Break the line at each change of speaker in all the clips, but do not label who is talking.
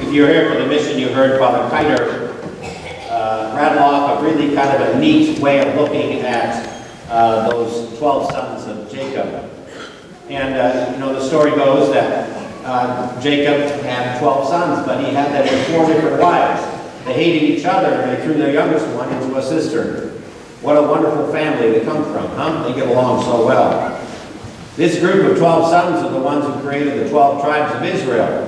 If you're here for the mission, you heard Father Kiter rattle off a really kind of a neat way of looking at those 12 sons of Jacob. And, you know, the story goes that Jacob had 12 sons, but he had them with 4 different wives. They hated each other, and they threw their youngest one into a cistern. What a wonderful family they come from, huh? They get along so well. This group of 12 sons are the ones who created the 12 tribes of Israel.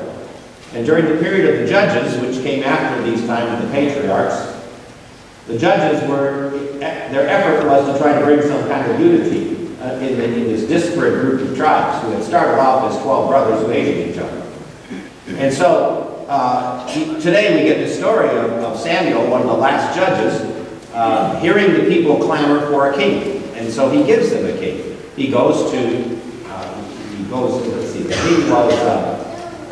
And during the period of the Judges, which came after these times of the patriarchs, the Judges their effort was to try to bring some kind of unity in this disparate group of tribes who had started off as 12 brothers who hated each other. And so, today we get the story of Samuel, one of the last judges, hearing the people clamor for a king. And so he gives them a king. He goes to, let's see, the king was,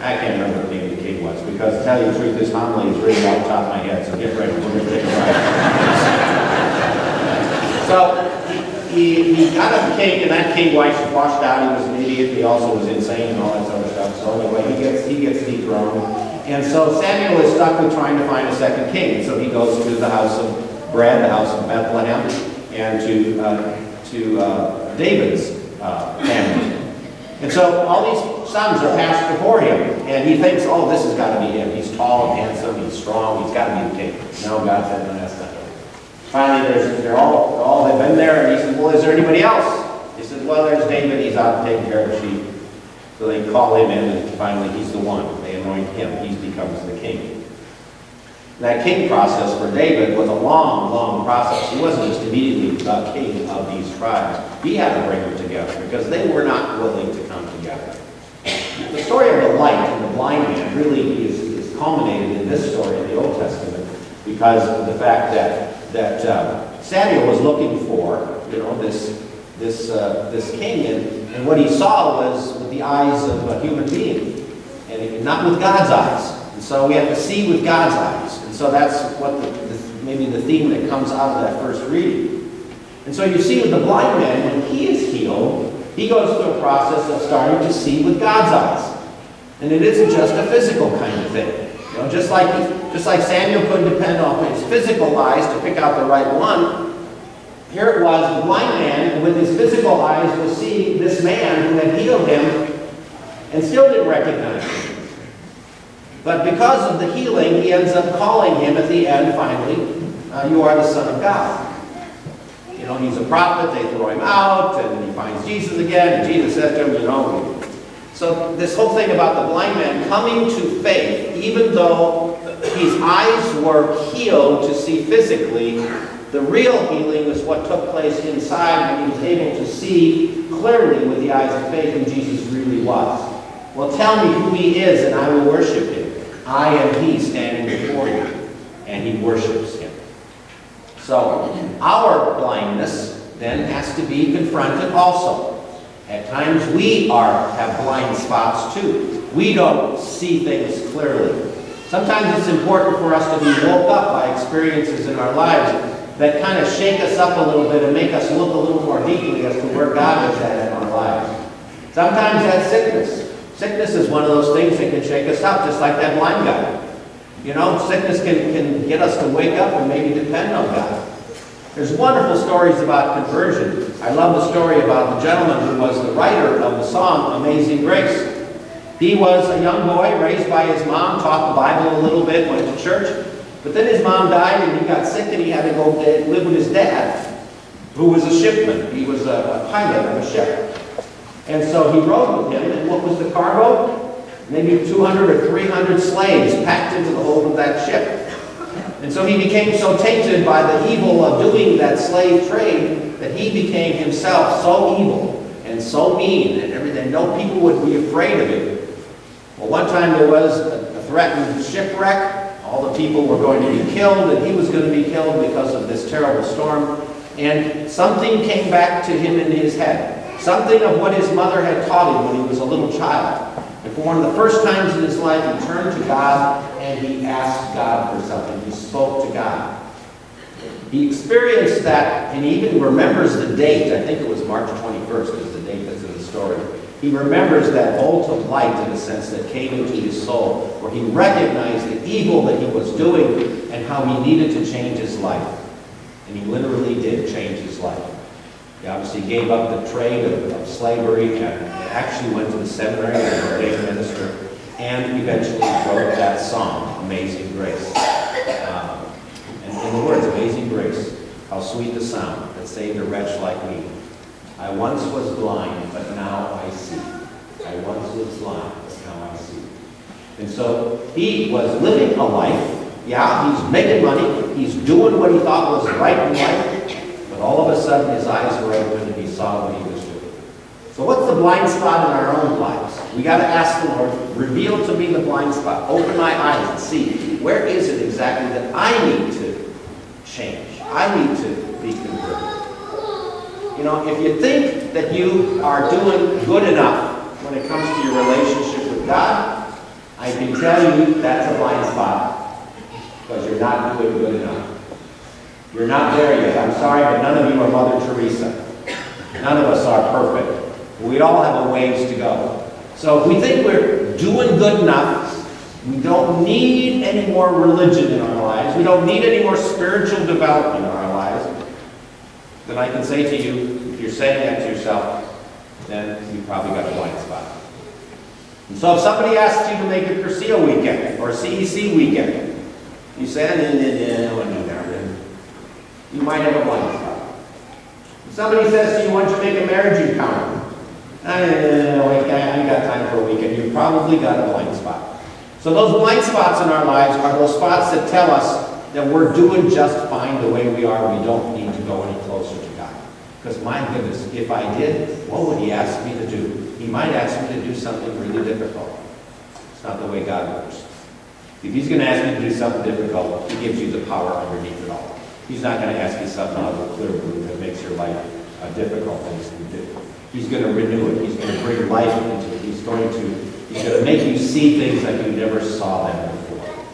I can't remember what the name of the king was, because to tell you the truth, this homily is really off the top of my head, so get ready, we're going to take a ride. So he got a king, and that king washed out. He was an idiot, he also was insane and all that sort of stuff. So anyway, he gets dethroned. And so Samuel is stuck with trying to find a second king. And so he goes to the house of bread, the house of Bethlehem, and to David's family. And so all these sons are passed before him, and he thinks, oh, this has got to be him. He's tall and handsome, he's strong, he's got to be the king. No, God said, no, that's not him. Finally, they're all have been there, and he said, well, is there anybody else? He said, well, there's David, he's out taking care of the sheep. So they call him in, and finally he's the one. They anoint him, he becomes the king. That king process for David was a long, long process. He wasn't just immediately the king of these tribes. He had to bring them together because they were not willing to come together. The story of the light and the blind man really is culminated in this story in the Old Testament because of the fact that Samuel was looking for, you know, this king, and what he saw was with the eyes of a human being, and not with God's eyes. And so we have to see with God's eyes. And so that's what maybe the theme that comes out of that first reading. And so you see with the blind man, when he is healed, he goes through a process of starting to see with God's eyes. And it isn't just a physical kind of thing. You know, just like Samuel couldn't depend on his physical eyes to pick out the right one, here it was, the blind man with his physical eyes was seeing this man who had healed him and still didn't recognize him. But because of the healing, he ends up calling him at the end, finally, you are the Son of God. You know, he's a prophet, they throw him out, and he finds Jesus again, and Jesus says to him, you know. So this whole thing about the blind man coming to faith, even though his eyes were healed to see physically, the real healing was what took place inside when he was able to see clearly with the eyes of faith who Jesus really was. Well, tell me who he is, and I will worship him. I am he standing before you. And he worships him. So, our blindness then has to be confronted also. At times we have blind spots too. We don't see things clearly. Sometimes it's important for us to be woke up by experiences in our lives that kind of shake us up a little bit and make us look a little more deeply as to where God is at in our lives. Sometimes that's sickness. Sickness is one of those things that can shake us up, just like that blind guy. You know, sickness can get us to wake up and maybe depend on God. There's wonderful stories about conversion. I love the story about the gentleman who was the writer of the song, Amazing Grace. He was a young boy raised by his mom, taught the Bible a little bit, went to church. But then his mom died and he got sick and he had to go live with his dad, who was a shipman. He was a pilot of a ship. And so he rode with him, and what was the cargo? Maybe 200 or 300 slaves packed into the hold of that ship. And so he became so tainted by the evil of doing that slave trade that he became himself so evil and so mean and everything. No people would be afraid of him. Well, one time there was a threatened shipwreck. All the people were going to be killed, and he was going to be killed because of this terrible storm. And something came back to him in his head. Something of what his mother had taught him when he was a little child. And for one of the first times in his life, he turned to God and he asked God for something. He spoke to God. He experienced that, and he even remembers the date. I think it was March 21st is the date that's in the story. He remembers that bolt of light, in a sense, that came into his soul, where he recognized the evil that he was doing and how he needed to change his life. And he literally did change his life. He obviously gave up the trade of slavery and actually went to the seminary as a ordained minister, and eventually wrote that song, Amazing Grace. And in the words, Amazing Grace, how sweet the sound that saved a wretch like me. I once was blind, but now I see. I once was blind, but now I see. And so he was living a life. Yeah, he's making money. He's doing what he thought was right in life. But all of a sudden, his eyes were open and he saw what he was doing. So what's the blind spot in our own lives? We got to ask the Lord, reveal to me the blind spot. Open my eyes and see, where is it exactly that I need to change? I need to be converted. You know, if you think that you are doing good enough when it comes to your relationship with God, I can tell you that's a blind spot, because you're not doing good enough. You're not there yet. I'm sorry, but none of you are Mother Teresa. None of us are perfect. We all have a ways to go. So if we think we're doing good enough, we don't need any more religion in our lives, we don't need any more spiritual development in our lives, then I can say to you, if you're saying that to yourself, then you probably got a blind spot. And so if somebody asks you to make a Cursillo weekend or a CEC weekend, you say, I want to do that. You might have a blind spot. If somebody says to you, why don't you make a marriage encounter? I ain't got time for a weekend. You've probably got a blind spot. So those blind spots in our lives are those spots that tell us that we're doing just fine the way we are. We don't need to go any closer to God. Because my goodness, if I did, what would he ask me to do? He might ask me to do something really difficult. It's not the way God works. If he's going to ask me to do something difficult, he gives you the power underneath it all. He's not going to ask you something out of the clear blue that makes your life difficult things to do. He's going to renew it. He's going to bring life into it. He's going to make you see things like you never saw them before.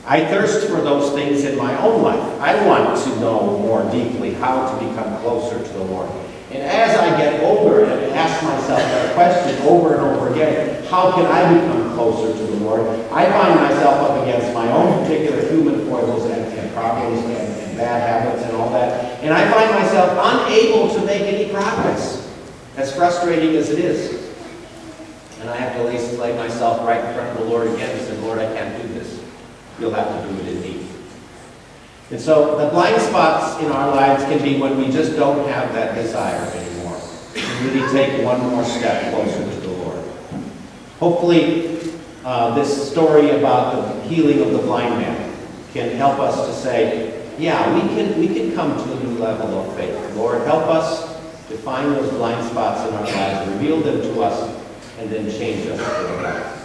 I thirst for those things in my own life. I want to know more deeply how to become closer to the Lord. And as I get older and ask myself that question over and over again, how can I become closer to the Lord? I find myself up against my own particular human foibles and problems and bad habits and all that. And I find myself unable to make any progress, as frustrating as it is. And I have to lay myself right in front of the Lord again and say, Lord, I can't do this. You'll have to do it in me. And so the blind spots in our lives can be when we just don't have that desire anymore. We really take one more step closer to the Lord. Hopefully, this story about the healing of the blind man can help us to say, yeah, we can come to a new level of faith. Lord, help us to find those blind spots in our lives, reveal them to us, and then change us for the better.